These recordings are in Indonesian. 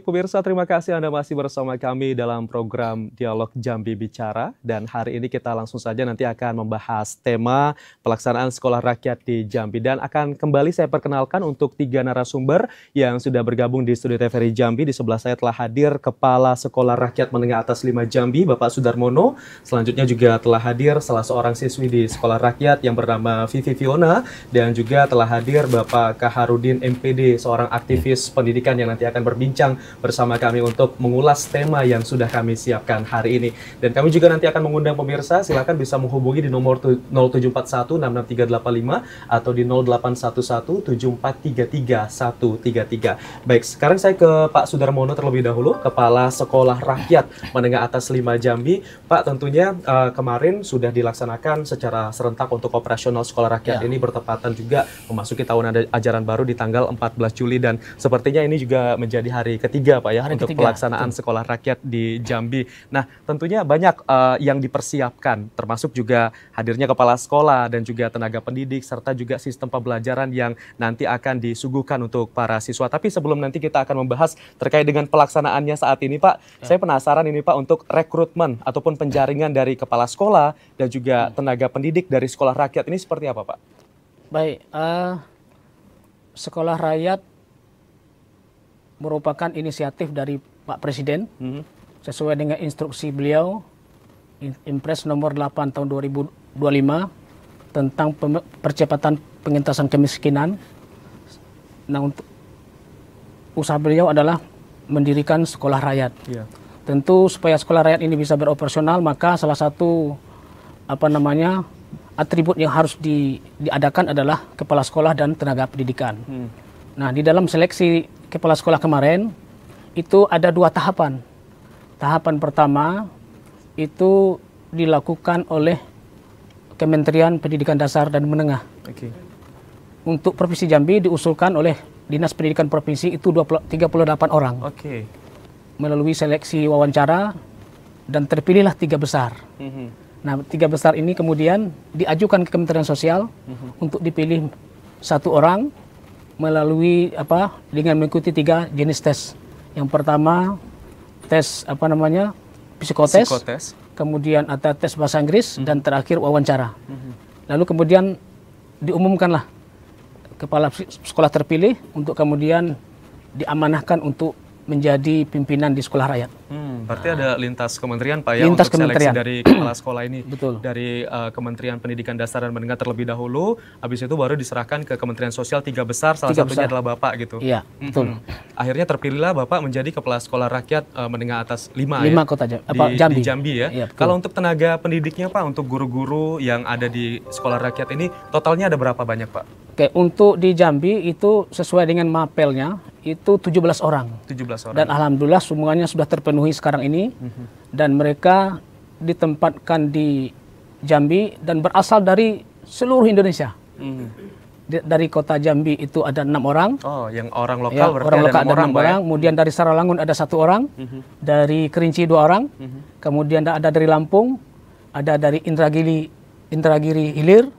Baik pemirsa, terima kasih Anda masih bersama kami dalam program Dialog Jambi Bicara. Dan hari ini kita langsung saja nanti akan membahas tema pelaksanaan sekolah rakyat di Jambi. Dan akan kembali saya perkenalkan untuk 3 narasumber yang sudah bergabung di studio TVRI Jambi. Di sebelah saya telah hadir Kepala Sekolah Rakyat Menengah Atas 5 Jambi, Bapak Sudarmono. Selanjutnya juga telah hadir salah seorang siswi di sekolah rakyat yang bernama Vivi Fiona. Dan juga telah hadir Bapak Kaharudin MPD, seorang aktivis pendidikan yang nanti akan berbincang bersama kami untuk mengulas tema yang sudah kami siapkan hari ini. Dan kami juga nanti akan mengundang pemirsa, silakan bisa menghubungi di nomor 0741 66385 atau di 0811 7433 133. Baik, sekarang saya ke Pak Sudarmono terlebih dahulu, Kepala Sekolah Rakyat Menengah Atas 5 Jambi. Pak, tentunya kemarin sudah dilaksanakan secara serentak untuk operasional sekolah rakyat ini, bertepatan juga memasuki tahun ajaran baru di tanggal 14 Juli dan sepertinya ini juga menjadi hari ketiga Pak ya untuk pelaksanaan sekolah rakyat di Jambi. Nah, tentunya banyak yang dipersiapkan, termasuk juga hadirnya kepala sekolah dan juga tenaga pendidik serta juga sistem pembelajaran yang nanti akan disuguhkan untuk para siswa. Tapi sebelum nanti kita akan membahas terkait dengan pelaksanaannya saat ini Pak, saya penasaran ini Pak untuk rekrutmen ataupun penjaringan dari kepala sekolah dan juga tenaga pendidik dari sekolah rakyat ini seperti apa Pak? Baik, sekolah rakyat merupakan inisiatif dari Pak Presiden sesuai dengan instruksi beliau Impres nomor 8 tahun 2025 tentang percepatan pengentasan kemiskinan. Nah, untuk usaha beliau adalah mendirikan sekolah rakyat. Tentu supaya sekolah rakyat ini bisa beroperasional, maka salah satu atribut yang harus diadakan adalah kepala sekolah dan tenaga pendidikan. Nah, di dalam seleksi kepala sekolah kemarin itu ada 2 tahapan. Tahapan pertama itu dilakukan oleh Kementerian Pendidikan Dasar dan Menengah. Untuk Provinsi Jambi diusulkan oleh Dinas Pendidikan Provinsi itu 38 orang. Melalui seleksi wawancara dan terpilihlah 3 besar. Nah, 3 besar ini kemudian diajukan ke Kementerian Sosial untuk dipilih 1 orang melalui dengan mengikuti 3 jenis tes. Yang pertama tes psikotes, kemudian ada tes bahasa Inggris dan terakhir wawancara. Lalu kemudian diumumkanlah kepala sekolah terpilih untuk kemudian diamanahkan untuk menjadi pimpinan di sekolah rakyat. Berarti ada lintas kementerian Pak ya lintas untuk kementerian. Seleksi dari kepala sekolah ini. Betul. Dari Kementerian Pendidikan Dasar dan Menengah terlebih dahulu, habis itu baru diserahkan ke Kementerian Sosial 3 besar, salah satunya adalah Bapak gitu. Iya, betul. Akhirnya terpilihlah Bapak menjadi Kepala Sekolah Rakyat Menengah Atas 5 kota di Jambi. Jambi ya. Iya, kalau untuk tenaga pendidiknya Pak, untuk guru-guru yang ada di sekolah rakyat ini, totalnya ada berapa banyak Pak? Oke, untuk di Jambi itu sesuai dengan mapelnya itu 17 orang. 17 orang. Dan alhamdulillah semuanya sudah terpenuhi sekarang ini. Dan mereka ditempatkan di Jambi dan berasal dari seluruh Indonesia. Dari kota Jambi itu ada 6 orang. Oh, yang orang lokal berarti orang lokal ada 6 orang. Ya? Kemudian dari Saralangun ada 1 orang. Dari Kerinci 2 orang. Kemudian ada dari Lampung, ada dari Indragiri Hilir.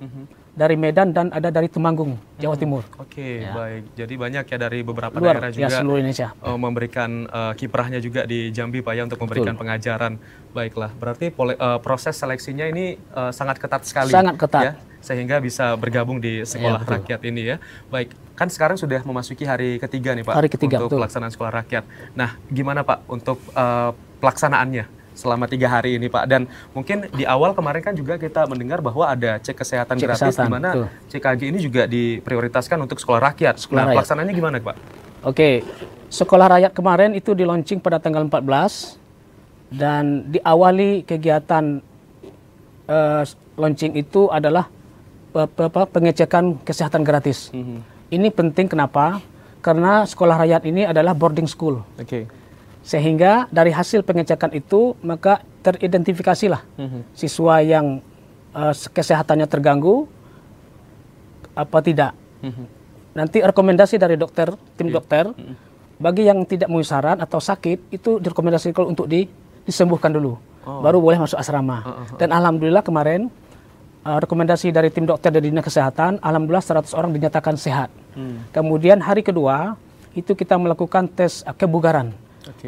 Dari Medan dan ada dari Temanggung, Jawa Timur. Baik. Jadi banyak ya dari beberapa daerah juga seluruh Indonesia. Memberikan kiprahnya juga di Jambi Pak ya untuk memberikan pengajaran. Baiklah, berarti proses seleksinya ini sangat ketat sekali. Sangat ketat. Ya, sehingga bisa bergabung di sekolah rakyat ini ya. Baik, kan sekarang sudah memasuki hari ketiga nih Pak. Hari ketiga, untuk pelaksanaan sekolah rakyat. Nah, gimana Pak untuk pelaksanaannya selama 3 hari ini Pak? Dan mungkin di awal kemarin kan juga kita mendengar bahwa ada cek kesehatan gratis, di mana CKG ini juga diprioritaskan untuk sekolah rakyat. Pelaksanaannya gimana Pak? Oke, sekolah rakyat kemarin itu di launching pada tanggal 14 dan diawali kegiatan launching itu adalah pengecekan kesehatan gratis. Ini penting kenapa? Karena sekolah rakyat ini adalah boarding school. Sehingga dari hasil pengecekan itu maka teridentifikasilah siswa yang kesehatannya terganggu apa tidak. Nanti rekomendasi dari tim dokter bagi yang tidak memenuhi syarat atau sakit itu direkomendasikan untuk disembuhkan dulu. Baru boleh masuk asrama. Dan alhamdulillah kemarin rekomendasi dari tim dokter dari Dinas Kesehatan, alhamdulillah 100 orang dinyatakan sehat. Kemudian hari kedua itu kita melakukan tes kebugaran.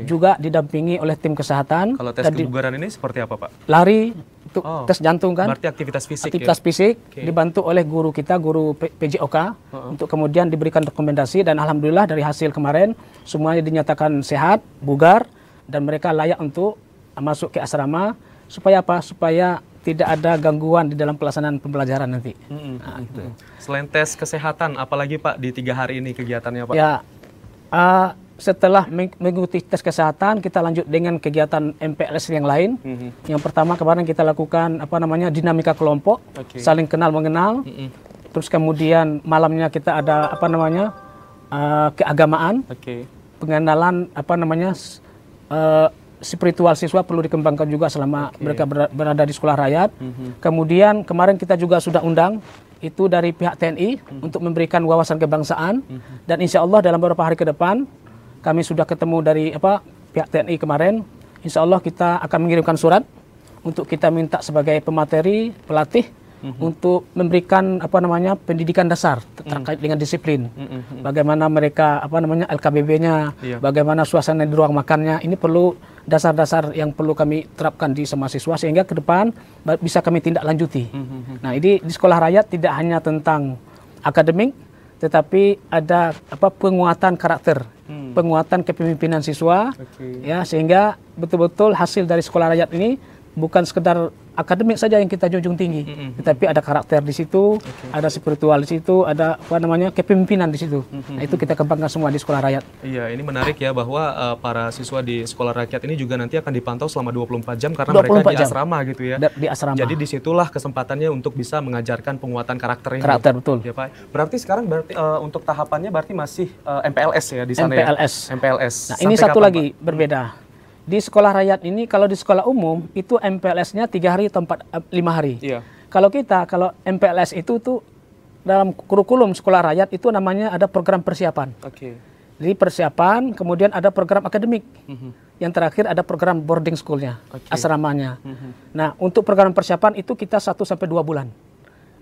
juga didampingi oleh tim kesehatan. Kalau tes kebugaran ini seperti apa, Pak? Lari, untuk tes jantung kan. Berarti aktivitas fisik. Aktivitas fisik dibantu oleh guru kita, guru PJOK, untuk kemudian diberikan rekomendasi, dan alhamdulillah dari hasil kemarin semuanya dinyatakan sehat, bugar, dan mereka layak untuk masuk ke asrama. Supaya apa? Supaya tidak ada gangguan di dalam pelaksanaan pembelajaran nanti. Nah, gitu. Selain tes kesehatan, apalagi Pak di 3 hari ini kegiatannya Pak? Ya, setelah mengikuti tes kesehatan, kita lanjut dengan kegiatan MPLS yang lain. Yang pertama kemarin kita lakukan dinamika kelompok, saling kenal mengenal. Terus kemudian malamnya kita ada keagamaan, pengenalan spiritual siswa perlu dikembangkan juga selama mereka berada di sekolah rakyat. Kemudian kemarin kita juga sudah undang itu dari pihak TNI untuk memberikan wawasan kebangsaan, dan insya Allah dalam beberapa hari ke depan kami sudah ketemu dari pihak TNI kemarin. Insya Allah kita akan mengirimkan surat untuk kita minta sebagai pemateri pelatih untuk memberikan pendidikan dasar terkait dengan disiplin. Bagaimana mereka LKBB-nya, bagaimana suasana di ruang makannya, ini perlu dasar-dasar yang perlu kami terapkan di semua siswa sehingga ke depan bisa kami tindak lanjuti. Nah, ini di sekolah rakyat tidak hanya tentang akademik, tetapi ada penguatan karakter, penguatan kepemimpinan siswa, ya, sehingga betul-betul hasil dari sekolah rakyat ini bukan sekedar akademik saja yang kita junjung tinggi, tetapi ada karakter di situ, ada spiritual di situ, ada kepemimpinan di situ. Nah, itu kita kembangkan semua di sekolah rakyat. Iya, ini menarik ya bahwa para siswa di sekolah rakyat ini juga nanti akan dipantau selama 24 jam karena mereka di asrama gitu ya. Di asrama. Jadi disitulah kesempatannya untuk bisa mengajarkan penguatan karakter ini. Karakter, betul. Ya, Pak. Berarti sekarang untuk tahapannya berarti masih MPLS ya di sana MPLS. ya? MPLS. Nah, ini satu lagi berbeda. Di sekolah rakyat ini, kalau di sekolah umum, itu MPLS-nya 3 hari atau 5 hari. Iya. Kalau MPLS itu tuh dalam kurikulum sekolah rakyat itu namanya ada program persiapan. Jadi persiapan, kemudian ada program akademik. Yang terakhir ada program boarding school-nya, asramanya. Nah, untuk program persiapan itu kita 1-2 bulan.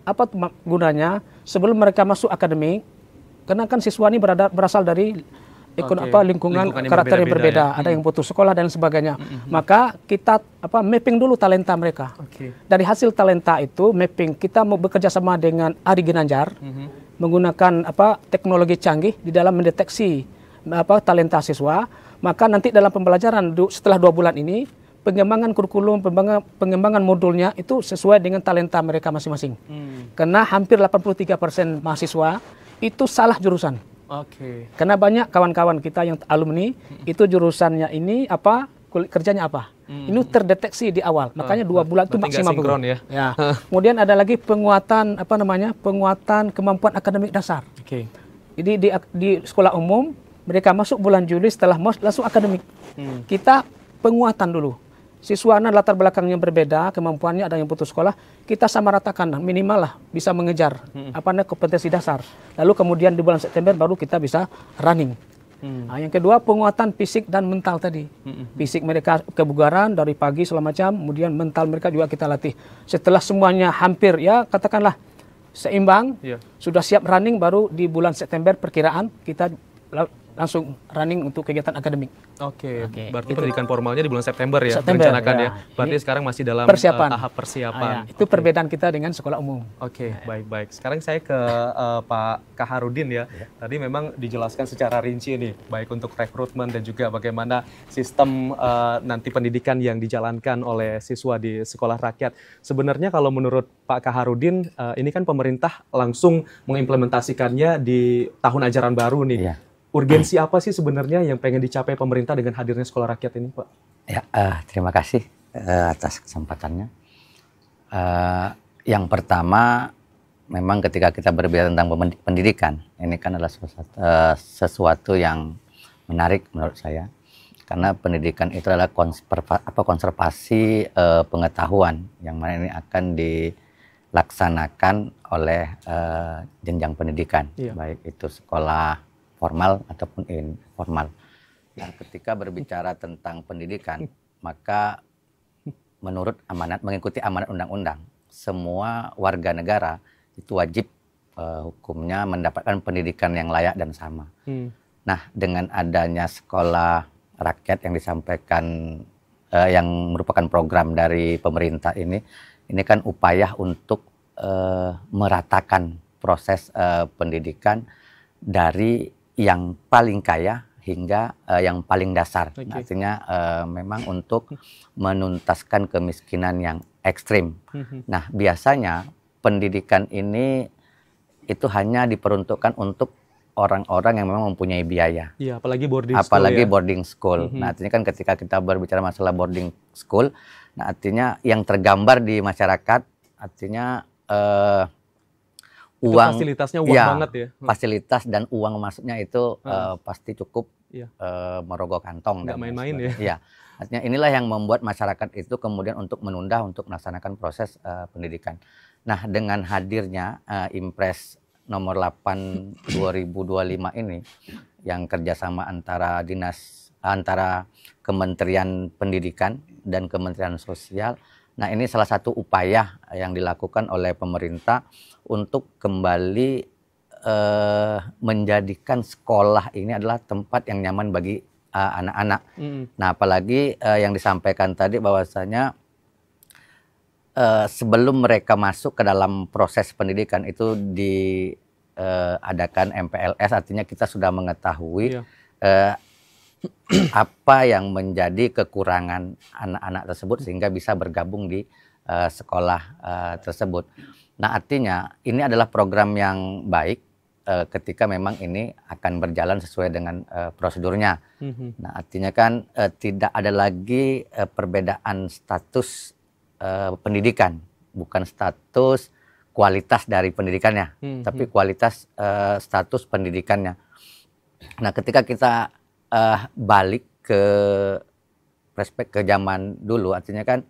Apa gunanya? Sebelum mereka masuk akademik, karena kan siswa ini berasal dari lingkungan karakter yang berbeda, ada yang putus sekolah dan sebagainya. Maka kita mapping dulu talenta mereka. Dari hasil talenta itu mapping, kita mau bekerja sama dengan Ari Ginanjar, menggunakan teknologi canggih di dalam mendeteksi talenta siswa. Maka nanti dalam pembelajaran setelah 2 bulan ini, pengembangan kurikulum, pengembangan modulnya itu sesuai dengan talenta mereka masing-masing. Karena hampir 83% mahasiswa itu salah jurusan. Karena banyak kawan-kawan kita yang alumni itu jurusannya ini kerjanya apa. Ini terdeteksi di awal. Makanya 2 bulan itu maksimal. Ya. Kemudian ada lagi penguatan penguatan kemampuan akademik dasar. Jadi di sekolah umum mereka masuk bulan Juli setelah langsung akademik. Kita penguatan dulu. Siswa latar belakang yang berbeda, kemampuannya ada yang putus sekolah, kita sama ratakan minimal lah bisa mengejar kompetensi dasar. Lalu kemudian di bulan September baru kita bisa running. Nah, yang kedua penguatan fisik dan mental tadi. Fisik mereka kebugaran dari pagi segala macam, kemudian mental mereka juga kita latih. Setelah semuanya hampir ya katakanlah seimbang, sudah siap running, baru di bulan September perkiraan kita langsung running untuk kegiatan akademik. Berarti pendidikan formalnya di bulan September ya, merencanakan ya. Berarti sekarang masih dalam tahap persiapan. Itu perbedaan kita dengan sekolah umum. Baik. Sekarang saya ke Pak Kaharudin ya. Tadi memang dijelaskan secara rinci nih, baik untuk rekrutmen dan juga bagaimana sistem nanti pendidikan yang dijalankan oleh siswa di sekolah rakyat. Sebenarnya kalau menurut Pak Kaharudin, ini kan pemerintah langsung mengimplementasikannya di tahun ajaran baru nih. Urgensi apa sih sebenarnya yang pengen dicapai pemerintah dengan hadirnya sekolah rakyat ini, Pak? Ya, terima kasih atas kesempatannya. Yang pertama, memang ketika kita berbicara tentang pendidikan, ini kan adalah sesuatu yang menarik menurut saya. Karena pendidikan itu adalah konservasi pengetahuan yang mana ini akan dilaksanakan oleh jenjang pendidikan, baik itu sekolah formal ataupun informal. Dan ketika berbicara tentang pendidikan, maka menurut mengikuti amanat undang-undang, semua warga negara itu wajib hukumnya mendapatkan pendidikan yang layak dan sama. Nah, dengan adanya sekolah rakyat yang disampaikan yang merupakan program dari pemerintah ini kan upaya untuk meratakan proses pendidikan dari yang paling kaya hingga yang paling dasar. Okay. Artinya memang untuk menuntaskan kemiskinan yang ekstrim. Nah, biasanya pendidikan ini itu hanya diperuntukkan untuk orang-orang yang memang mempunyai biaya. Iya, apalagi boarding school. Apalagi ya? boarding school. Nah, artinya kan ketika kita berbicara masalah boarding school, nah artinya yang tergambar di masyarakat, artinya Itu uang, fasilitasnya uang ya, banget ya. fasilitas dan uang masuknya itu pasti cukup Iya. merogoh kantong. Nggak dan main-main ya. Iya. Artinya inilah yang membuat masyarakat itu kemudian untuk menunda untuk melaksanakan proses pendidikan. Nah, dengan hadirnya Impres nomor 8 2025 ini yang kerjasama antara Kementerian Pendidikan dan Kementerian Sosial. Nah, ini salah satu upaya yang dilakukan oleh pemerintah untuk kembali menjadikan sekolah ini adalah tempat yang nyaman bagi anak-anak. Nah, apalagi yang disampaikan tadi bahwasanya sebelum mereka masuk ke dalam proses pendidikan itu diadakan MPLS, artinya kita sudah mengetahui apa yang menjadi kekurangan anak-anak tersebut sehingga bisa bergabung di sekolah tersebut. Nah, artinya ini adalah program yang baik ketika memang ini akan berjalan sesuai dengan prosedurnya. Nah, artinya kan tidak ada lagi perbedaan status pendidikan, bukan status kualitas dari pendidikannya, tapi kualitas status pendidikannya. Nah, ketika kita balik ke perspektif ke zaman dulu, artinya kan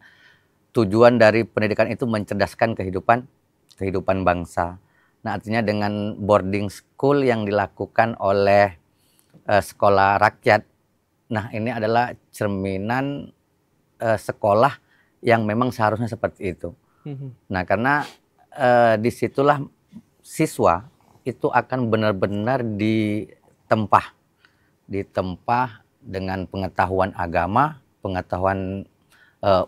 tujuan dari pendidikan itu mencerdaskan kehidupan bangsa. Nah, artinya dengan boarding school yang dilakukan oleh sekolah rakyat, nah ini adalah cerminan sekolah yang memang seharusnya seperti itu. Nah, karena disitulah siswa itu akan benar-benar ditempa dengan pengetahuan agama, pengetahuan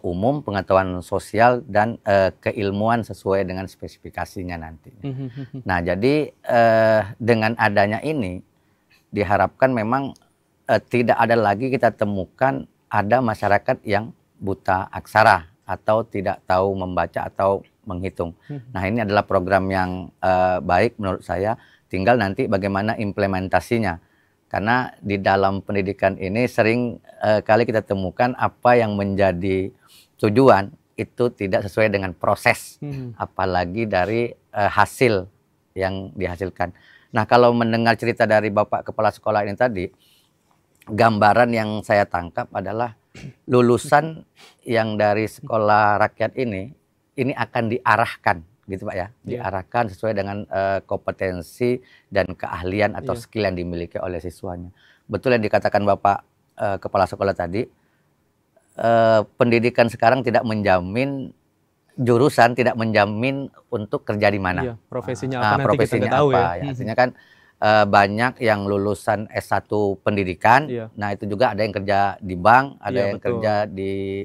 umum, pengetahuan sosial, dan keilmuan sesuai dengan spesifikasinya nanti. Nah, jadi dengan adanya ini diharapkan memang tidak ada lagi kita temukan ada masyarakat yang buta aksara atau tidak tahu membaca atau menghitung. Nah, ini adalah program yang baik menurut saya, tinggal nanti bagaimana implementasinya. Karena di dalam pendidikan ini sering kali kita temukan apa yang menjadi tujuan itu tidak sesuai dengan proses, apalagi dari hasil yang dihasilkan. Nah, kalau mendengar cerita dari Bapak Kepala Sekolah ini tadi, gambaran yang saya tangkap adalah lulusan yang dari sekolah rakyat ini akan diarahkan, gitu Pak ya, diarahkan sesuai dengan kompetensi dan keahlian atau skill yang dimiliki oleh siswanya. Betul yang dikatakan Bapak Kepala Sekolah tadi, pendidikan sekarang tidak menjamin jurusan, tidak menjamin untuk kerja di mana. Profesinya apa nanti profesinya kita nggak tahu apa, ya. Artinya kan banyak yang lulusan S1 pendidikan, nah itu juga ada yang kerja di bank, ada yang kerja di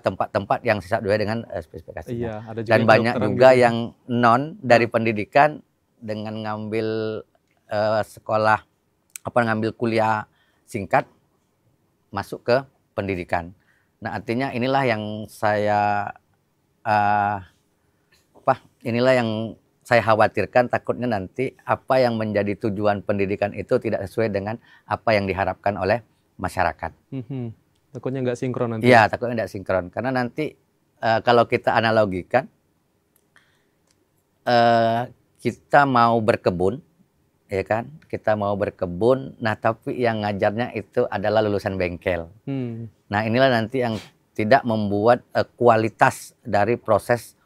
tempat-tempat yang sesuai dengan spesifikasinya. Ada juga dan banyak juga gitu. yang non dari pendidikan dengan ngambil ngambil kuliah singkat masuk ke pendidikan. Nah, artinya inilah yang saya khawatirkan, takutnya nanti apa yang menjadi tujuan pendidikan itu tidak sesuai dengan apa yang diharapkan oleh masyarakat. Takutnya nggak sinkron nanti. Iya, takutnya nggak sinkron. Karena nanti kalau kita analogikan, kita mau berkebun, ya kan? Kita mau berkebun, nah tapi yang ngajarnya itu adalah lulusan bengkel. Nah, inilah nanti yang tidak membuat kualitas dari proses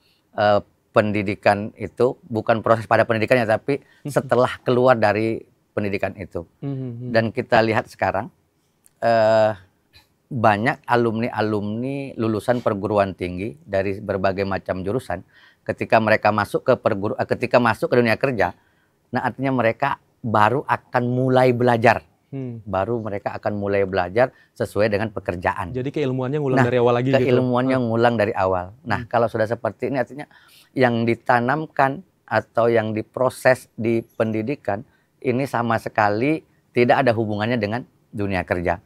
pendidikan itu, bukan proses pada pendidikannya, tapi setelah keluar dari pendidikan itu. Dan kita lihat sekarang, banyak alumni-alumni lulusan perguruan tinggi dari berbagai macam jurusan, ketika mereka masuk ke dunia kerja, nah artinya mereka baru akan mulai belajar baru mereka akan mulai belajar sesuai dengan pekerjaan. Jadi keilmuannya ngulang dari awal lagi gitu? Keilmuannya ngulang dari awal. Nah, kalau sudah seperti ini artinya yang ditanamkan atau yang diproses di pendidikan ini sama sekali tidak ada hubungannya dengan dunia kerja.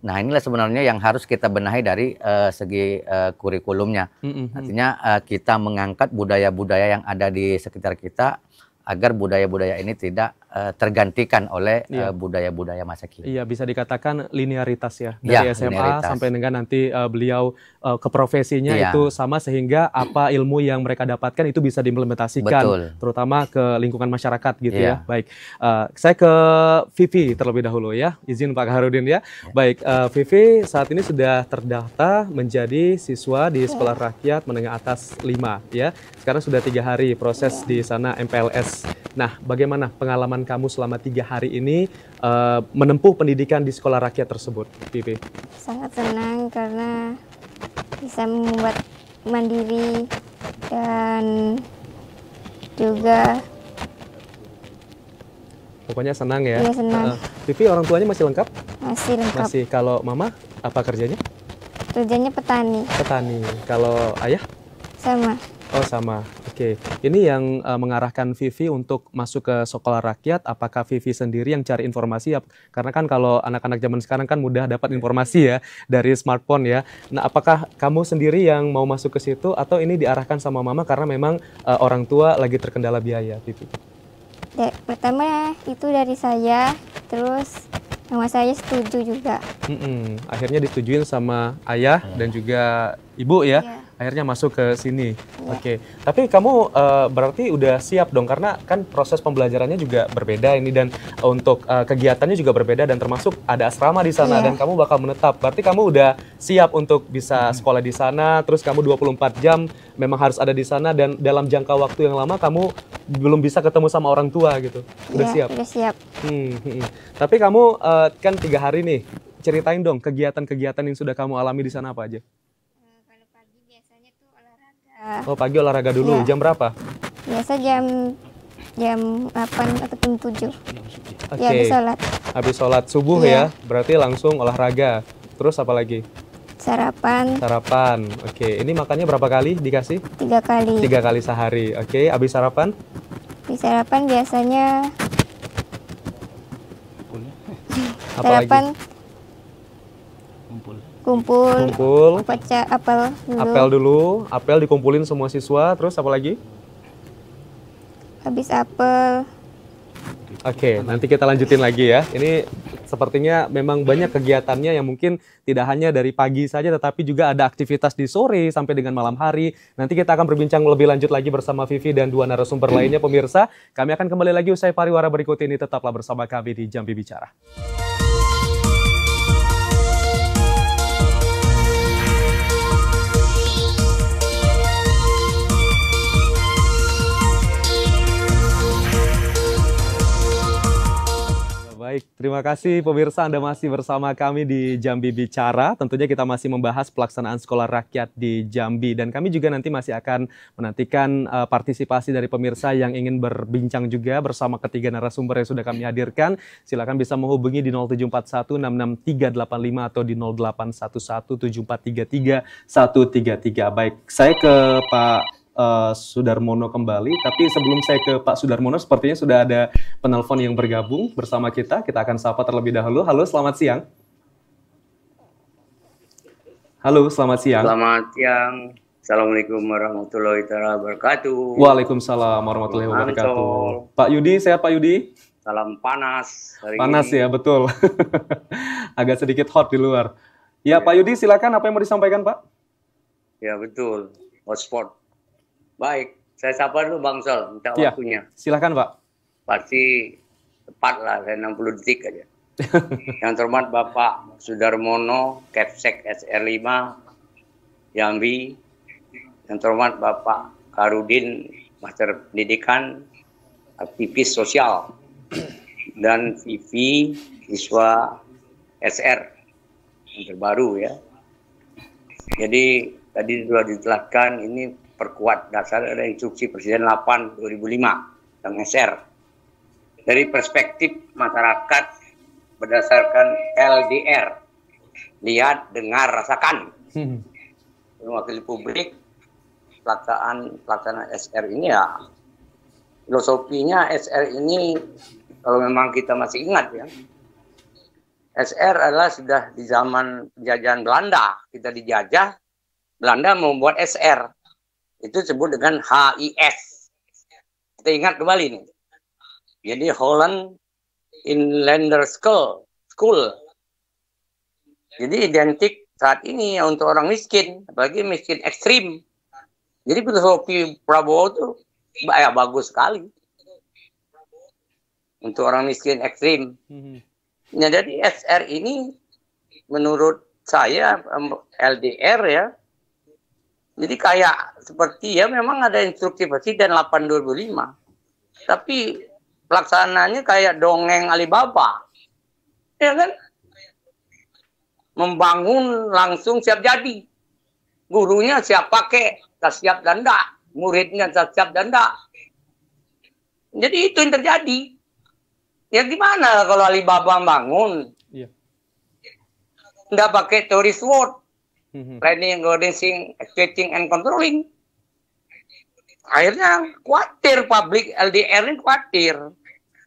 Nah, inilah sebenarnya yang harus kita benahi dari segi kurikulumnya. Artinya kita mengangkat budaya-budaya yang ada di sekitar kita agar budaya-budaya ini tidak tergantikan oleh budaya-budaya masa kini. Iya, bisa dikatakan linearitas ya, dari SMA sampai dengan nanti beliau ke profesinya itu sama, sehingga apa ilmu yang mereka dapatkan itu bisa diimplementasikan, terutama ke lingkungan masyarakat gitu ya. Baik, saya ke Vivi terlebih dahulu ya, izin Pak Kaharudin ya. Baik, Vivi saat ini sudah terdaftar menjadi siswa di Sekolah Rakyat Menengah Atas 5 ya. Sekarang sudah 3 hari proses di sana MPLS. Nah, bagaimana pengalaman kamu selama 3 hari ini menempuh pendidikan di sekolah rakyat tersebut, Vivi? Sangat senang karena bisa membuat mandiri dan juga pokoknya senang ya? Iya, senang. Vivi orang tuanya masih lengkap? Masih lengkap. Masih. Kalau mama apa kerjanya? Kerjanya petani. Petani. Kalau ayah? Sama. Oh sama, oke. Ini yang mengarahkan Vivi untuk masuk ke sekolah rakyat, apakah Vivi sendiri yang cari informasi? Karena kan kalau anak-anak zaman sekarang kan mudah dapat informasi ya dari smartphone ya. Nah, apakah kamu sendiri yang mau masuk ke situ atau ini diarahkan sama mama karena memang orang tua lagi terkendala biaya, Vivi? Pertama itu dari saya, terus mama saya setuju juga. Akhirnya disetujuin sama ayah dan juga ibu ya. Akhirnya masuk ke sini. Oke. Tapi kamu berarti udah siap dong, karena kan proses pembelajarannya juga berbeda ini, dan untuk kegiatannya juga berbeda, dan termasuk ada asrama di sana dan kamu bakal menetap. Berarti kamu udah siap untuk bisa sekolah di sana, terus kamu 24 jam memang harus ada di sana, dan dalam jangka waktu yang lama kamu belum bisa ketemu sama orang tua gitu. Udah siap? Udah siap. Tapi kamu kan 3 hari nih, ceritain dong kegiatan-kegiatan yang sudah kamu alami di sana apa aja? Kalau pagi biasanya tuh olahraga. Oh, pagi olahraga dulu. Jam berapa? Biasa jam 8 atau jam 7. Oke. Habis sholat. Habis sholat subuh ya, berarti langsung olahraga. Terus apa lagi? Sarapan. Sarapan. Oke. Ini makannya berapa kali dikasih? 3 kali. 3 kali sehari. Oke. Habis sarapan? Habis sarapan biasanya Apa lagi? Kumpul. Baca apel dulu. Apel dikumpulin semua siswa. Terus apa lagi? Habis apel. Oke, nanti kita lanjutin lagi ya. Ini sepertinya memang banyak kegiatannya yang mungkin tidak hanya dari pagi saja, tetapi juga ada aktivitas di sore sampai dengan malam hari. Nanti kita akan berbincang lebih lanjut lagi bersama Vivi dan 2 narasumber lainnya, pemirsa. Kami akan kembali lagi usai pariwara berikut ini. Tetaplah bersama kami di Jambi Bicara. Baik, terima kasih pemirsa, Anda masih bersama kami di Jambi Bicara. Tentunya kita masih membahas pelaksanaan sekolah rakyat di Jambi. Dan kami juga nanti masih akan menantikan partisipasi dari pemirsa yang ingin berbincang juga bersama ketiga narasumber yang sudah kami hadirkan. Silakan bisa menghubungi di 0741663385 atau di 0811743333. Baik, saya ke Pak Sudarmono kembali, tapi sebelum saya ke Pak Sudarmono, sepertinya sudah ada penelpon yang bergabung bersama kita. Kita akan sapa terlebih dahulu. Halo, selamat siang. Halo, selamat siang. Selamat siang. Assalamualaikum warahmatullahi wabarakatuh. Waalaikumsalam warahmatullahi wabarakatuh. Pak Yudi, sehat Pak Yudi? Salam panas. Panas ya, betul. Agak sedikit hot di luar. Ya, Pak Yudi, silakan, apa yang mau disampaikan, Pak? Ya, betul. Hotspot. Baik, saya sapa dulu Bang Sol, minta waktunya. Silakan Pak. Pasti tepat lah, saya 60 detik aja. Yang terhormat Bapak Sudarmono, Kepsek SR5, Jambi. Yang terhormat Bapak Karudin, Master Pendidikan, aktivis sosial. Dan Vivi, siswa SR, yang terbaru ya. Jadi tadi sudah ditelatkan, ini perkuat dasar ada instruksi Presiden 8/2005 tentang SR. Dari perspektif masyarakat berdasarkan LDR, lihat, dengar, rasakan. Mewakili publik, pelaksanaan SR ini ya, filosofinya SR ini kalau memang kita masih ingat ya, SR adalah sudah di zaman penjajahan Belanda, kita dijajah, Belanda membuat SR, itu disebut dengan HIS. Kita ingat kembali nih, jadi Holland Inlander School. Jadi identik saat ini ya untuk orang miskin, apalagi miskin ekstrim. Jadi filosofi Prabowo itu ya bagus sekali untuk orang miskin ekstrim. Nah, jadi SR ini menurut saya LDR ya. Jadi kayak seperti ya memang ada instruksi Presiden 8/2005. Tapi pelaksanaannya kayak dongeng Alibaba. Ya kan? Membangun langsung siap jadi. Gurunya siap pakai, tak siap danda. Muridnya tak siap danda. Jadi itu yang terjadi. Ya gimana kalau Alibaba bangun? Iya. Nggak pakai teori SWOT. Planning, organizing, expecting, and controlling. Akhirnya khawatir publik LDR ini khawatir.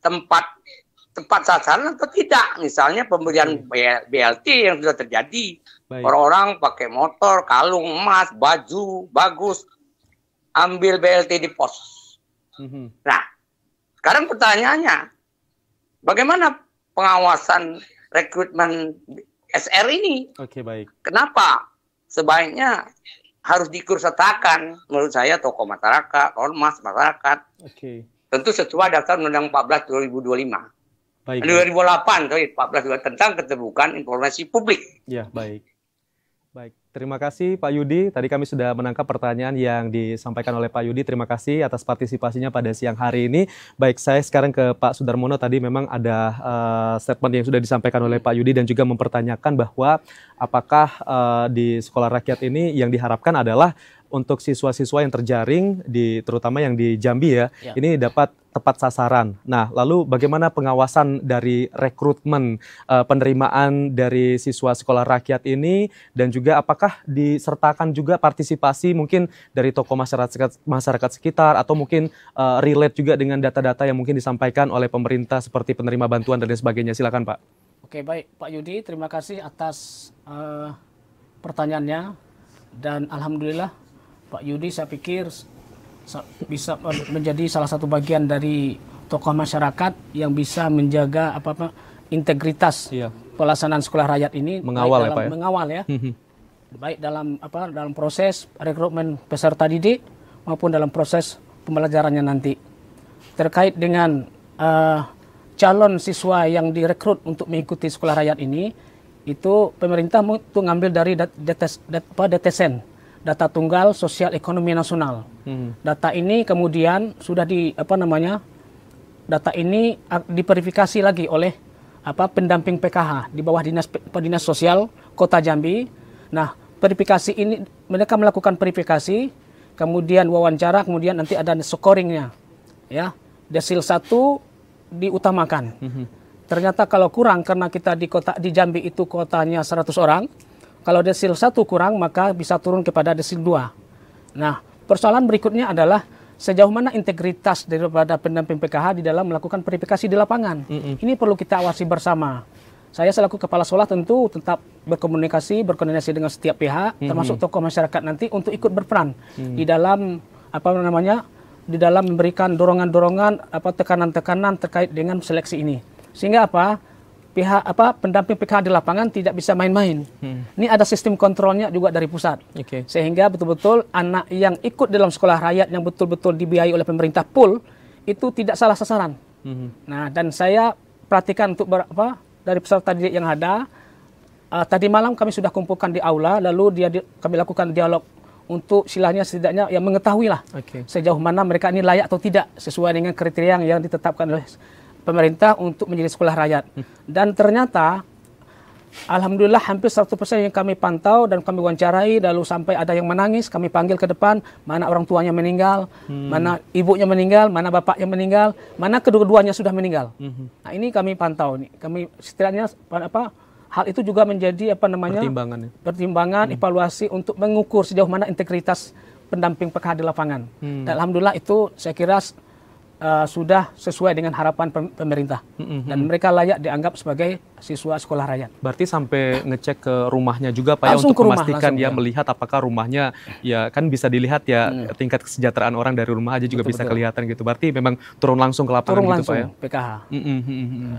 Tempat sasaran atau tidak. Misalnya pemberian BLT yang sudah terjadi. Orang-orang pakai motor, kalung emas, baju, bagus. Ambil BLT di pos. Nah, sekarang pertanyaannya. Bagaimana pengawasan rekrutmen SR ini? Oke, baik. Kenapa? Sebaiknya harus diikutsertakan. Menurut saya tokoh masyarakat, ormas masyarakat. Oke. Tentu sesuai daftar Undang-Undang 14 2025. Baik. 2008, 14 tentang keterbukaan informasi publik. Ya, baik. Baik, terima kasih Pak Yudi. Tadi kami sudah menangkap pertanyaan yang disampaikan oleh Pak Yudi. Terima kasih atas partisipasinya pada siang hari ini. Baik, saya sekarang ke Pak Sudarmono. Tadi memang ada statement yang sudah disampaikan oleh Pak Yudi dan juga mempertanyakan bahwa apakah di sekolah rakyat ini yang diharapkan adalah untuk siswa-siswa yang terjaring, terutama yang di Jambi ya, ini dapat tepat sasaran. Nah, lalu bagaimana pengawasan dari rekrutmen penerimaan dari siswa sekolah rakyat ini, dan juga apakah disertakan juga partisipasi mungkin dari tokoh masyarakat sekitar, atau mungkin relate juga dengan data-data yang mungkin disampaikan oleh pemerintah seperti penerima bantuan dan lain sebagainya. Silakan Pak. Oke, baik Pak Yudi, terima kasih atas pertanyaannya, dan alhamdulillah Pak Yudi saya pikir bisa menjadi salah satu bagian dari tokoh masyarakat yang bisa menjaga integritas pelaksanaan sekolah rakyat ini, mengawal ya Pak ya? Mengawal ya. Baik dalam proses rekrutmen peserta didik maupun dalam proses pembelajarannya nanti. Terkait dengan calon siswa yang direkrut untuk mengikuti sekolah rakyat ini, itu pemerintah untuk ngambil dari DTSN, data tunggal sosial ekonomi nasional. Data ini kemudian sudah data ini diverifikasi lagi oleh pendamping PKH di bawah dinas sosial Kota Jambi. Nah, verifikasi ini mereka melakukan verifikasi, kemudian wawancara, kemudian nanti ada scoringnya, ya. Desil 1 diutamakan. Ternyata kalau kurang, karena kita di Jambi itu kotanya 100 orang. Kalau desil 1 kurang, maka bisa turun kepada desil 2. Nah, persoalan berikutnya adalah sejauh mana integritas daripada pendamping PKH di dalam melakukan verifikasi di lapangan. Ini perlu kita awasi bersama. Saya selaku kepala sekolah tentu tetap berkoordinasi dengan setiap pihak, termasuk tokoh masyarakat nanti untuk ikut berperan di dalam di dalam memberikan dorongan-dorongan, tekanan-tekanan terkait dengan seleksi ini. Sehingga pendamping PKH di lapangan tidak bisa main-main. Ini ada sistem kontrolnya juga dari pusat. Sehingga betul-betul anak yang ikut dalam sekolah rakyat yang betul-betul dibiayai oleh pemerintah pool itu tidak salah sasaran. Nah, dan saya perhatikan untuk dari peserta didik yang ada, tadi malam kami sudah kumpulkan di aula, lalu kami lakukan dialog untuk setidaknya yang mengetahui lah sejauh mana mereka ini layak atau tidak sesuai dengan kriteria yang ditetapkan oleh pemerintah untuk menjadi sekolah rakyat. Dan ternyata Alhamdulillah hampir 100% yang kami pantau dan kami wawancarai, lalu sampai ada yang menangis, kami panggil ke depan, mana orang tuanya meninggal, mana ibunya meninggal, mana bapaknya meninggal, mana kedua-duanya sudah meninggal. Nah, ini kami pantau nih. Kami setidaknya hal itu juga menjadi pertimbangan evaluasi untuk mengukur sejauh mana integritas pendamping PKH di lapangan. Dan alhamdulillah itu saya kira sudah sesuai dengan harapan pemerintah dan mereka layak dianggap sebagai siswa sekolah rakyat. Berarti sampai ngecek ke rumahnya juga Pak ya untuk memastikan dia melihat apakah rumahnya ya kan bisa dilihat ya tingkat kesejahteraan orang dari rumah aja juga bisa kelihatan gitu. Berarti memang turun langsung ke lapangan gitu Pak ya. PKH.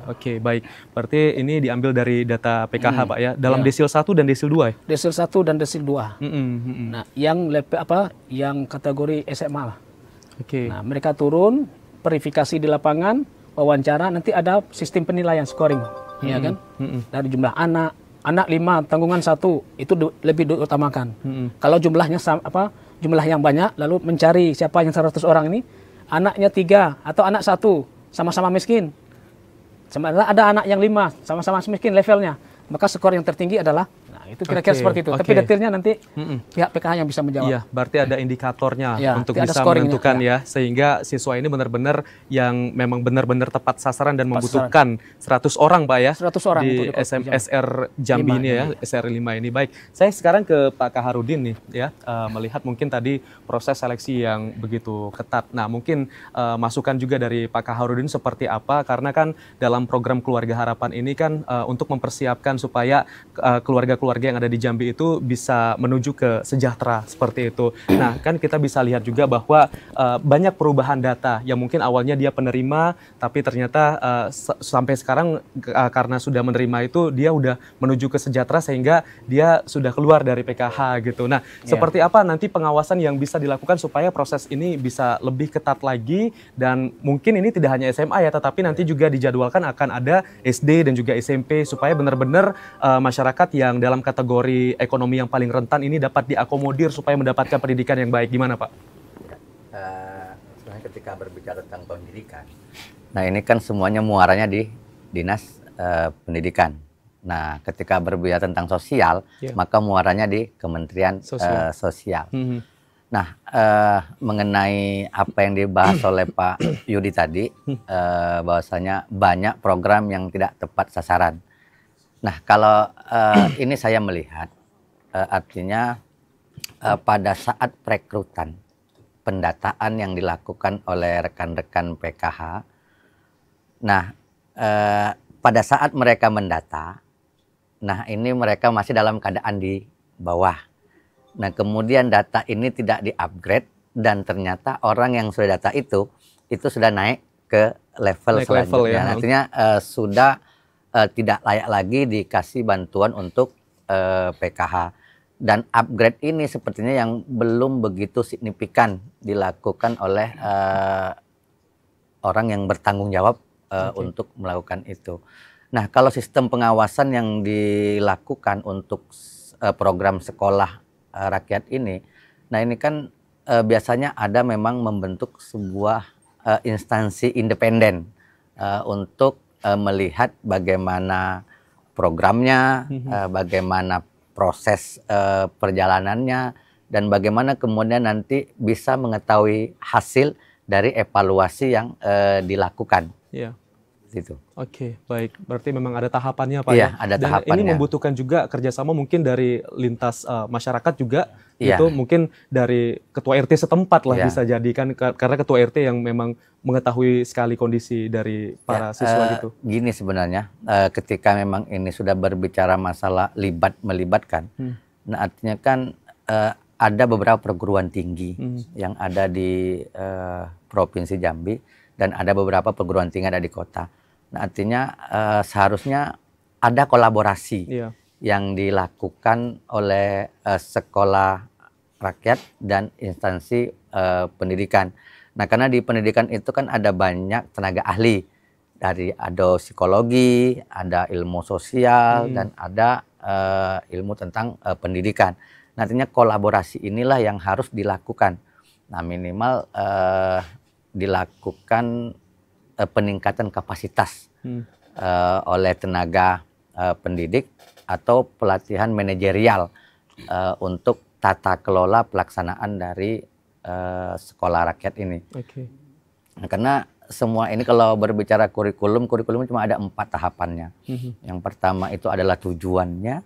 Oke, baik. Berarti ini diambil dari data PKH Pak ya dalam desil 1 dan desil 2 ya? Desil 1 dan desil 2. Nah, yang kategori SMA lah. Oke. Nah, mereka turun verifikasi di lapangan, wawancara, nanti ada sistem penilaian scoring, ya kan? Dari jumlah anak 5, tanggungan 1, itu lebih diutamakan. Kalau jumlahnya jumlah yang banyak, lalu mencari siapa yang 100 orang ini, anaknya 3 atau anak 1 sama-sama miskin. Ada anak yang 5 sama-sama miskin levelnya, maka skor yang tertinggi adalah itu kira-kira seperti itu. Tapi detailnya nanti pihak PKH yang bisa menjawab. Iya, berarti ada indikatornya untuk bisa menentukan ya, sehingga siswa ini benar-benar yang memang benar-benar tepat sasaran dan membutuhkan 100 orang Pak ya 100 orang di SR Jambi ini ya, SR 5 ini. Baik, saya sekarang ke Pak Kaharudin nih ya, melihat mungkin tadi proses seleksi yang begitu ketat. Nah, mungkin masukan juga dari Pak Kaharudin seperti apa, karena kan dalam program Keluarga Harapan ini kan untuk mempersiapkan supaya keluarga-keluarga yang ada di Jambi itu bisa menuju ke sejahtera seperti itu. Nah, kan kita bisa lihat juga bahwa banyak perubahan data yang mungkin awalnya dia penerima, tapi ternyata sampai sekarang karena sudah menerima itu dia udah menuju ke sejahtera sehingga dia sudah keluar dari PKH gitu. Nah, seperti apa nanti pengawasan yang bisa dilakukan supaya proses ini bisa lebih ketat lagi, dan mungkin ini tidak hanya SMA ya, tetapi nanti juga dijadwalkan akan ada SD dan juga SMP supaya benar-benar masyarakat yang dalam kategori ekonomi yang paling rentan ini dapat diakomodir supaya mendapatkan pendidikan yang baik. Gimana Pak? Sebenarnya ketika berbicara tentang pendidikan, nah ini kan semuanya muaranya di Dinas Pendidikan. Nah, ketika berbicara tentang sosial, maka muaranya di Kementerian Sosial. Nah, mengenai apa yang dibahas oleh Pak Yudi tadi, bahwasanya banyak program yang tidak tepat sasaran. Nah, kalau ini saya melihat artinya pada saat perekrutan, pendataan yang dilakukan oleh rekan-rekan PKH, nah pada saat mereka mendata, nah ini mereka masih dalam keadaan di bawah. Nah, kemudian data ini tidak di-upgrade dan ternyata orang yang sudah data itu sudah naik ke level selanjutnya. Ya. Artinya sudah tidak layak lagi dikasih bantuan untuk PKH. Dan upgrade ini sepertinya yang belum begitu signifikan dilakukan oleh orang yang bertanggung jawab untuk melakukan itu. Nah, kalau sistem pengawasan yang dilakukan untuk program sekolah rakyat ini, nah ini kan biasanya ada memang membentuk sebuah instansi independen untuk melihat bagaimana programnya, bagaimana proses perjalanannya, dan bagaimana kemudian nanti bisa mengetahui hasil dari evaluasi yang dilakukan. Iya. Gitu. Oke, baik. Berarti memang ada tahapannya Pak ya? Ada tahapannya. Dan ini membutuhkan juga kerjasama mungkin dari lintas masyarakat juga. Itu mungkin dari ketua RT setempat lah bisa jadikan, karena ketua RT yang memang mengetahui sekali kondisi dari para siswa gitu. Gini sebenarnya, ketika memang ini sudah berbicara masalah melibatkan, nah artinya kan ada beberapa perguruan tinggi yang ada di Provinsi Jambi dan ada beberapa perguruan tinggi ada di kota. Nah, artinya seharusnya ada kolaborasi yang dilakukan oleh sekolah rakyat dan instansi pendidikan. Nah, karena di pendidikan itu kan ada banyak tenaga ahli, ada psikologi, ada ilmu sosial, dan ada ilmu tentang pendidikan. Nah, artinya kolaborasi inilah yang harus dilakukan. Nah, minimal dilakukan peningkatan kapasitas oleh tenaga pendidik atau pelatihan manajerial untuk tata kelola pelaksanaan dari sekolah rakyat ini. Nah, karena semua ini kalau berbicara kurikulum cuma ada 4 tahapannya. Yang pertama itu adalah tujuannya,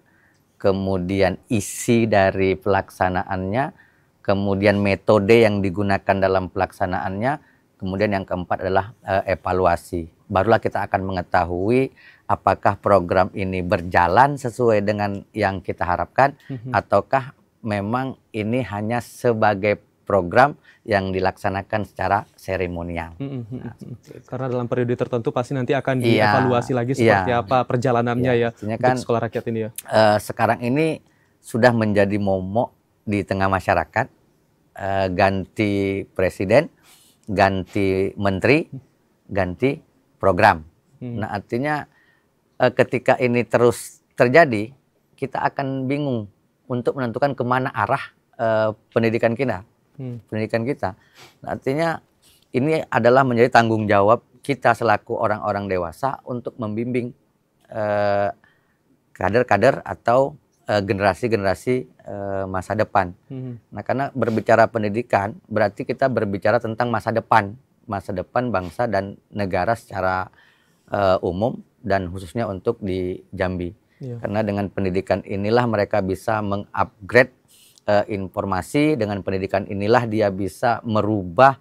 kemudian isi dari pelaksanaannya, kemudian metode yang digunakan dalam pelaksanaannya, kemudian yang keempat adalah evaluasi. Barulah kita akan mengetahui apakah program ini berjalan sesuai dengan yang kita harapkan, ataukah memang ini hanya sebagai program yang dilaksanakan secara seremonial. Karena dalam periode tertentu pasti nanti akan dievaluasi lagi seperti apa perjalanannya ya untuk kan, sekolah rakyat ini ya. Sekarang ini sudah menjadi momok di tengah masyarakat, ganti presiden, ganti menteri, ganti program. Nah, artinya ketika ini terus terjadi, kita akan bingung untuk menentukan kemana arah pendidikan kita. Nah, artinya ini adalah menjadi tanggung jawab kita selaku orang-orang dewasa untuk membimbing kader-kader atau generasi-generasi masa depan. Nah, karena berbicara pendidikan berarti kita berbicara tentang masa depan bangsa dan negara secara umum dan khususnya untuk di Jambi. Karena dengan pendidikan inilah mereka bisa mengupgrade informasi, dengan pendidikan inilah dia bisa merubah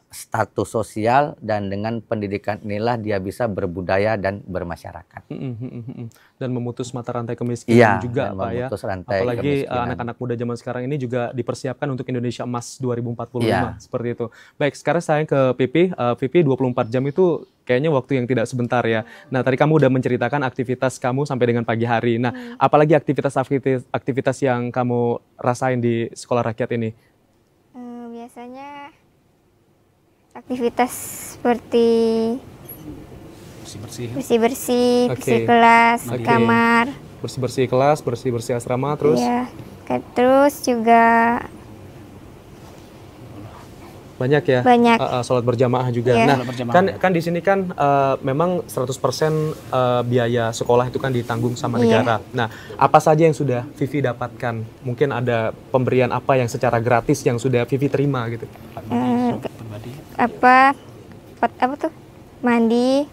status sosial, dan dengan pendidikan inilah dia bisa berbudaya dan bermasyarakat. Dan memutus mata rantai kemiskinan juga Pak ya. Apalagi kemiskinan. Anak-anak muda zaman sekarang ini juga dipersiapkan untuk Indonesia Emas 2045 seperti itu. Baik, sekarang saya ke Pipi. Pipi 24 jam itu kayaknya waktu yang tidak sebentar ya. Nah, tadi kamu udah menceritakan aktivitas kamu sampai dengan pagi hari. Nah, apalagi aktivitas yang kamu rasain di sekolah rakyat ini? Biasanya aktivitas seperti bersih-bersih, bersih kelas, kamar. Bersih-bersih kelas, bersih-bersih asrama, terus? Iya, terus juga banyak ya? Banyak. Sholat berjamaah juga. Yeah. Nah, kan di sini kan memang 100% biaya sekolah itu kan ditanggung sama negara. Nah, apa saja yang sudah Vivi dapatkan? Mungkin ada pemberian apa yang secara gratis yang sudah Vivi terima gitu? Apa tuh? Mandi,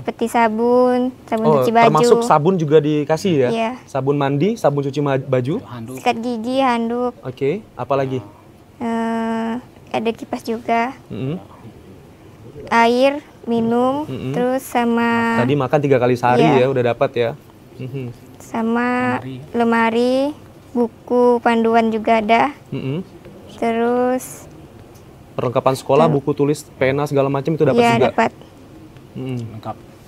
peti sabun cuci baju. Termasuk sabun juga dikasih ya? Iya. Sabun mandi, sabun cuci baju, sikat gigi, handuk. Oke, apa lagi? Ada kipas juga, air minum, terus sama tadi makan 3 kali sehari ya udah dapat ya. Sama lemari, buku panduan juga ada. Terus perlengkapan sekolah, buku tulis, pena segala macam itu dapat juga. Dapat.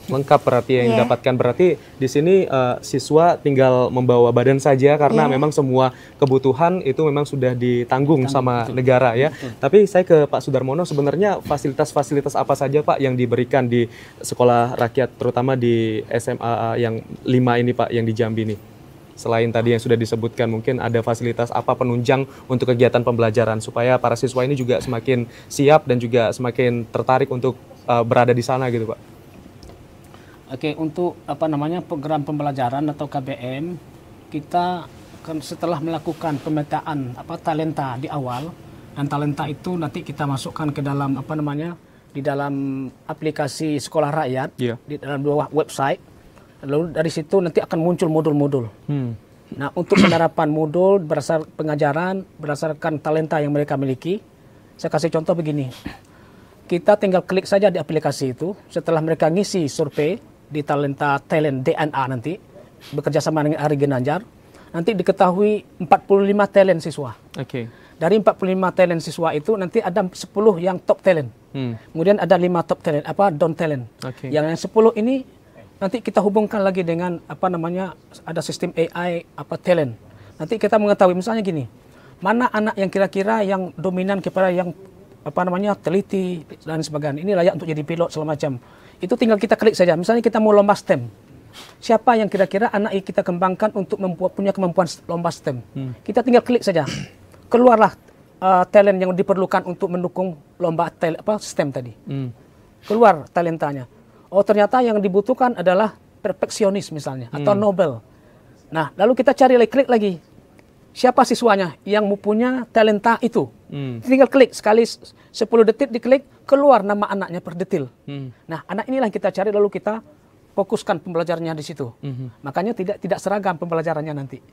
Lengkap berarti yang didapatkan. Berarti di sini siswa tinggal membawa badan saja karena memang semua kebutuhan itu memang sudah ditanggung sama negara ya. Tapi saya ke Pak Sudarmono, sebenarnya fasilitas-fasilitas apa saja Pak yang diberikan di sekolah rakyat, terutama di SMA yang 5 ini Pak, yang di Jambi nih? Selain tadi yang sudah disebutkan, mungkin ada fasilitas apa penunjang untuk kegiatan pembelajaran supaya para siswa ini juga semakin siap dan juga semakin tertarik untuk berada di sana gitu Pak? Oke, untuk program pembelajaran atau KBM, kita kan setelah melakukan pemetaan talenta di awal, dan talenta itu nanti kita masukkan ke dalam di dalam aplikasi sekolah rakyat, di dalam bawah website. Lalu dari situ nanti akan muncul modul-modul. Nah, untuk penerapan modul berdasarkan talenta yang mereka miliki, saya kasih contoh begini. Kita tinggal klik saja di aplikasi itu, setelah mereka ngisi survei di talent DNA nanti, bekerja sama dengan Ari Ginanjar, nanti diketahui 45 talent siswa. Dari 45 talent siswa itu nanti ada 10 yang top talent. Kemudian ada 5 top talent, down talent. Yang 10 ini nanti kita hubungkan lagi dengan ada sistem AI talent. Nanti kita mengetahui misalnya gini, mana anak yang kira-kira yang dominan kepada yang teliti dan sebagainya. Ini layak untuk jadi pilot segala macam. Itu tinggal kita klik saja. Misalnya kita mau lomba STEM. Siapa yang kira-kira anak yang kita kembangkan untuk punya kemampuan lomba STEM? Kita tinggal klik saja. Keluarlah talent yang diperlukan untuk mendukung lomba STEM tadi. Keluar talentanya. Oh, ternyata yang dibutuhkan adalah perfeksionis misalnya atau Nobel. Nah, lalu kita cari klik lagi. Siapa siswanya yang mempunyai talenta itu? Tinggal klik sekali 10 detik diklik, keluar nama anaknya per detil. Nah, anak inilah kita cari lalu kita fokuskan pembelajarannya di situ. Makanya tidak seragam pembelajarannya nanti.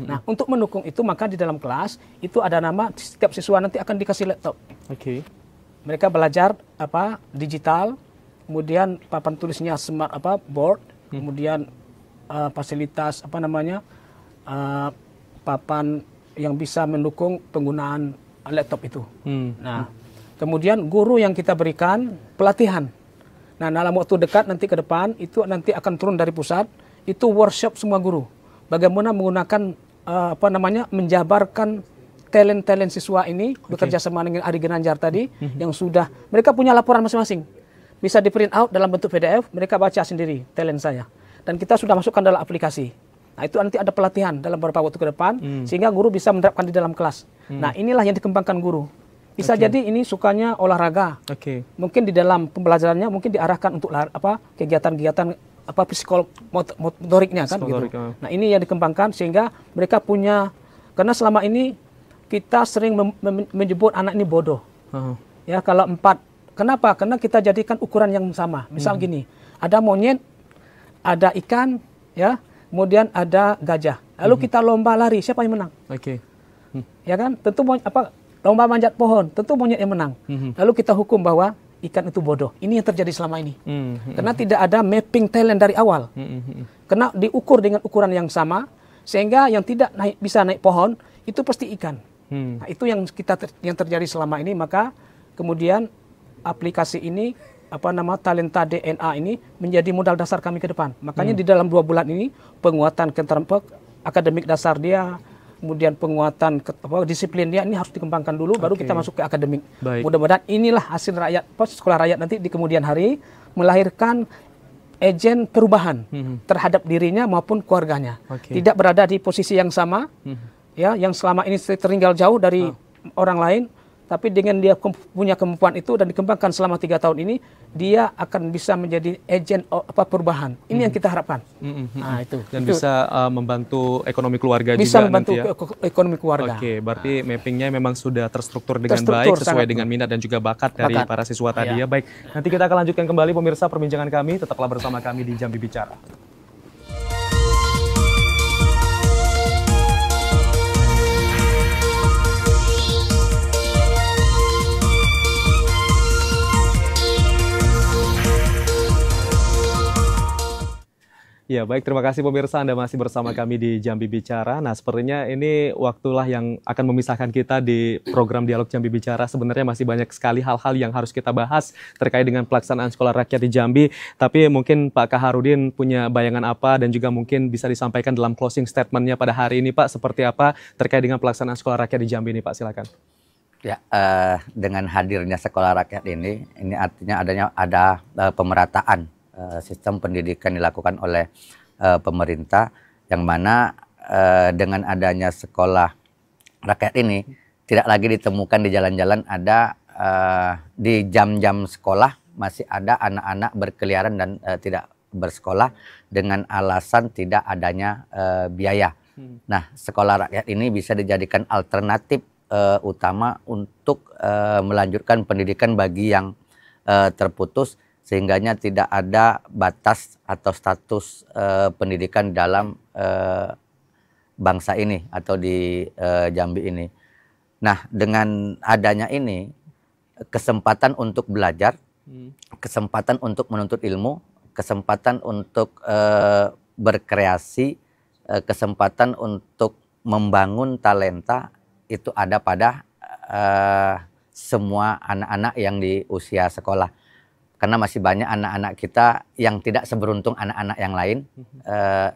Nah, untuk mendukung itu maka di dalam kelas itu ada nama setiap siswa nanti akan dikasih laptop. Mereka belajar digital, kemudian papan tulisnya smart board, kemudian fasilitas papan yang bisa mendukung penggunaan laptop itu. Nah, kemudian guru yang kita berikan pelatihan. Nah, dalam waktu dekat nanti ke depan itu nanti akan turun dari pusat, itu workshop semua guru. Bagaimana menggunakan menjabarkan talent siswa ini bekerja sama dengan Ari Ginanjar tadi yang sudah mereka punya laporan masing-masing. Bisa di print out dalam bentuk PDF, mereka baca sendiri talent saya. Dan kita sudah masukkan dalam aplikasi. Nah, itu nanti ada pelatihan dalam beberapa waktu ke depan sehingga guru bisa menerapkan di dalam kelas. Nah, inilah yang dikembangkan guru. Bisa jadi ini sukanya olahraga. Mungkin di dalam pembelajarannya mungkin diarahkan untuk kegiatan-kegiatan psikomotoriknya kan gitu. Nah, ini yang dikembangkan sehingga mereka punya, karena selama ini kita sering menyebut anak ini bodoh. Ya, kalau 4. Kenapa? Karena kita jadikan ukuran yang sama. Misal gini, ada monyet, ada ikan, ya, kemudian ada gajah. Lalu kita lomba lari, siapa yang menang? Ya kan? Tentu lomba manjat pohon, tentu monyet yang menang. Lalu kita hukum bahwa ikan itu bodoh. Ini yang terjadi selama ini. Karena tidak ada mapping talent dari awal. Karena diukur dengan ukuran yang sama, sehingga yang tidak bisa naik pohon itu pasti ikan. Nah, itu yang terjadi selama ini. Maka kemudian aplikasi ini talenta DNA ini menjadi modal dasar kami ke depan. Makanya di dalam 2 bulan ini penguatan akademik dasar dia, kemudian penguatan disiplin dia ini harus dikembangkan dulu, baru kita masuk ke akademik. Mudah-mudahan inilah hasil sekolah rakyat nanti di kemudian hari melahirkan agen perubahan terhadap dirinya maupun keluarganya. Tidak berada di posisi yang sama, ya, yang selama ini tertinggal jauh dari orang lain. Tapi dengan dia punya kemampuan itu dan dikembangkan selama 3 tahun ini, dia akan bisa menjadi agen perubahan. Ini yang kita harapkan. Nah, itu. Dan bisa membantu ekonomi keluarga bisa juga membantu nanti ya? Ekonomi keluarga. Berarti mappingnya memang sudah terstruktur dengan baik, sesuai dengan minat dan juga bakat dari para siswa tadi ya. Baik, nanti kita akan lanjutkan kembali pemirsa perbincangan kami. Tetaplah bersama kami di Jambi Bicara. Ya, baik, terima kasih pemirsa, Anda masih bersama kami di Jambi Bicara. Nah, sepertinya ini waktulah yang akan memisahkan kita di program Dialog Jambi Bicara. Sebenarnya masih banyak sekali hal-hal yang harus kita bahas terkait dengan pelaksanaan sekolah rakyat di Jambi. Tapi mungkin Pak Kaharudin punya bayangan apa dan juga mungkin bisa disampaikan dalam closing statement-nya pada hari ini, Pak, seperti apa terkait dengan pelaksanaan sekolah rakyat di Jambi ini, Pak, silakan. Ya, dengan hadirnya sekolah rakyat ini artinya ada pemerataan sistem pendidikan dilakukan oleh pemerintah, yang mana dengan adanya sekolah rakyat ini tidak lagi ditemukan di jalan-jalan ada di jam-jam sekolah masih ada anak-anak berkeliaran dan tidak bersekolah dengan alasan tidak adanya biaya. Nah, sekolah rakyat ini bisa dijadikan alternatif utama untuk melanjutkan pendidikan bagi yang terputus, sehingganya tidak ada batas atau status pendidikan dalam bangsa ini atau di Jambi ini. Nah, dengan adanya ini, kesempatan untuk belajar, kesempatan untuk menuntut ilmu, kesempatan untuk berkreasi, kesempatan untuk membangun talenta, itu ada pada semua anak-anak yang di usia sekolah. Karena masih banyak anak-anak kita yang tidak seberuntung anak-anak yang lain,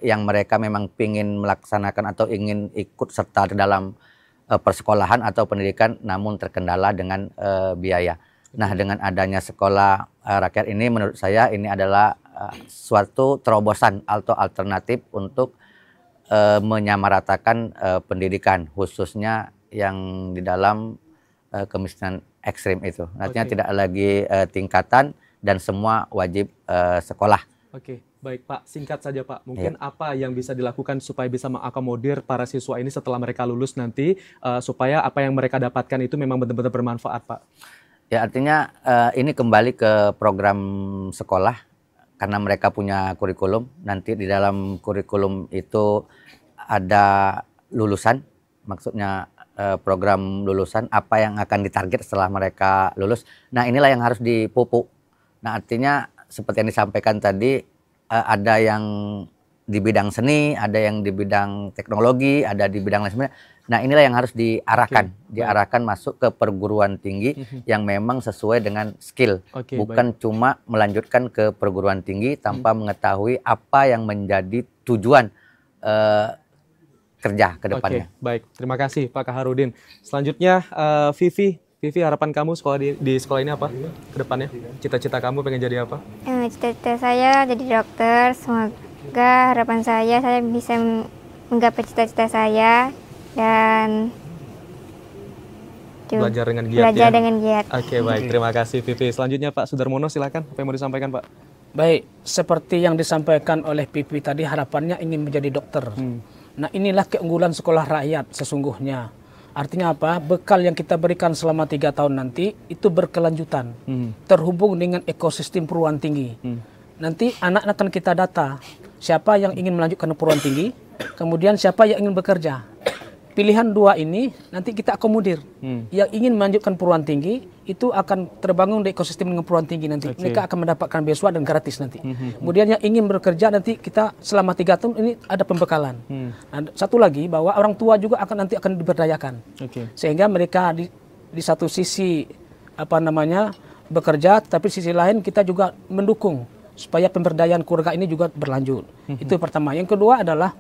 yang mereka memang ingin melaksanakan atau ingin ikut serta dalam persekolahan atau pendidikan, namun terkendala dengan biaya. Nah, dengan adanya sekolah rakyat ini, menurut saya ini adalah suatu terobosan atau alternatif untuk menyamaratakan pendidikan, khususnya yang di dalam kemiskinan ekstrim itu. Artinya tidak lagi tingkatan dan semua wajib sekolah. Baik Pak, singkat saja Pak, mungkin apa yang bisa dilakukan supaya bisa mengakomodir para siswa ini setelah mereka lulus nanti, supaya apa yang mereka dapatkan itu memang benar-benar bermanfaat Pak? Ya artinya ini kembali ke program sekolah, karena mereka punya kurikulum, nanti di dalam kurikulum itu ada lulusan, maksudnya program lulusan, apa yang akan ditarget setelah mereka lulus. Nah inilah yang harus dipupuk. Nah artinya seperti yang disampaikan tadi, ada yang di bidang seni, ada yang di bidang teknologi, ada di bidang lain sebagainya. Nah inilah yang harus diarahkan, diarahkan masuk ke perguruan tinggi yang memang sesuai dengan skill, bukan cuma melanjutkan ke perguruan tinggi tanpa mengetahui apa yang menjadi tujuan kerja ke depannya. Baik, terima kasih Pak Kaharudin. Selanjutnya Vivi, harapan kamu sekolah di sekolah ini apa ke depannya? Cita-cita kamu pengen jadi apa? Cita-cita saya jadi dokter. Semoga harapan saya bisa menggapai cita-cita saya dan belajar dengan giat. Oke, baik. Terima kasih Vivi. Selanjutnya Pak Sudarmono, silakan. Apa yang mau disampaikan Pak? Baik, seperti yang disampaikan oleh Vivi tadi, harapannya ingin menjadi dokter. Nah inilah keunggulan sekolah rakyat sesungguhnya. Artinya apa? Bekal yang kita berikan selama 3 tahun nanti itu berkelanjutan, terhubung dengan ekosistem perguruan tinggi. Nanti anak akan kita data siapa yang ingin melanjutkan perguruan tinggi, kemudian siapa yang ingin bekerja. Pilihan 2 ini nanti kita akomodir. Yang ingin melanjutkan perguruan tinggi itu akan terbangun di ekosistem dengan perguruan tinggi nanti. Mereka akan mendapatkan beasiswa dan gratis nanti. Kemudian yang ingin bekerja nanti kita selama 3 tahun ini ada pembekalan. Nah, satu lagi bahwa orang tua juga nanti akan diberdayakan. Sehingga mereka di satu sisi bekerja, tapi sisi lain kita juga mendukung supaya pemberdayaan keluarga ini juga berlanjut. Itu pertama. Yang kedua adalah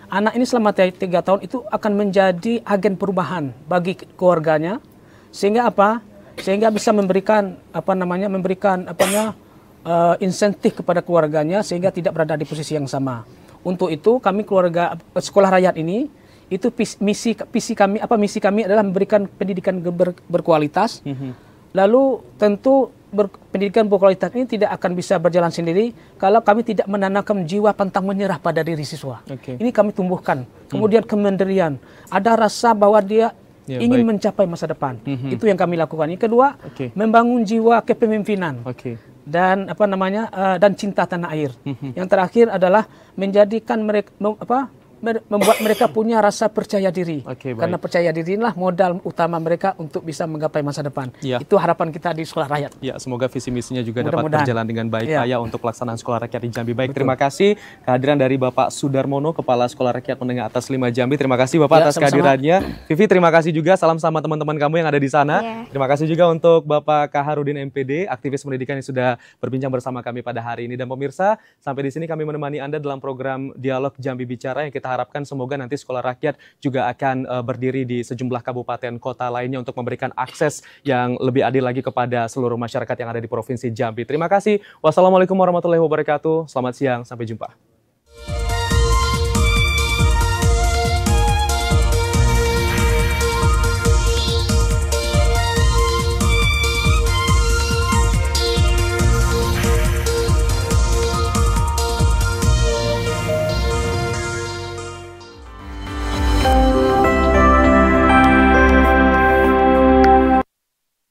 anak ini selama 3 tahun itu akan menjadi agen perubahan bagi keluarganya, sehingga sehingga bisa memberikan insentif kepada keluarganya sehingga tidak berada di posisi yang sama. Untuk itu kami keluarga sekolah rakyat ini itu misi kami adalah memberikan pendidikan berkualitas. Lalu tentu pendidikan berkualitas ini tidak akan bisa berjalan sendiri kalau kami tidak menanamkan jiwa pantang menyerah pada diri siswa. Ini kami tumbuhkan. Kemudian kemandirian, ada rasa bahwa dia ingin mencapai masa depan. Itu yang kami lakukan. Yang kedua, membangun jiwa kepemimpinan dan dan cinta tanah air. Yang terakhir adalah menjadikan mereka membuat mereka punya rasa percaya diri. Karena percaya diri inilah modal utama mereka untuk bisa menggapai masa depan. Itu harapan kita di sekolah rakyat. Ya, semoga visi misinya juga dapat berjalan dengan baik Pak untuk pelaksanaan sekolah rakyat di Jambi. Baik, terima kasih kehadiran dari Bapak Sudarmono, Kepala Sekolah Rakyat Menengah Atas 5 Jambi. Terima kasih Bapak atas kehadirannya. Vivi, terima kasih juga. Salam sama teman-teman kamu yang ada di sana. Terima kasih juga untuk Bapak Kaharudin MPD, aktivis pendidikan yang sudah berbincang bersama kami pada hari ini. Dan pemirsa, sampai di sini kami menemani Anda dalam program Dialog Jambi Bicara yang kita harapkan semoga nanti sekolah rakyat juga akan berdiri di sejumlah kabupaten kota lainnya untuk memberikan akses yang lebih adil lagi kepada seluruh masyarakat yang ada di Provinsi Jambi. Terima kasih. Wassalamualaikum warahmatullahi wabarakatuh. Selamat siang, sampai jumpa.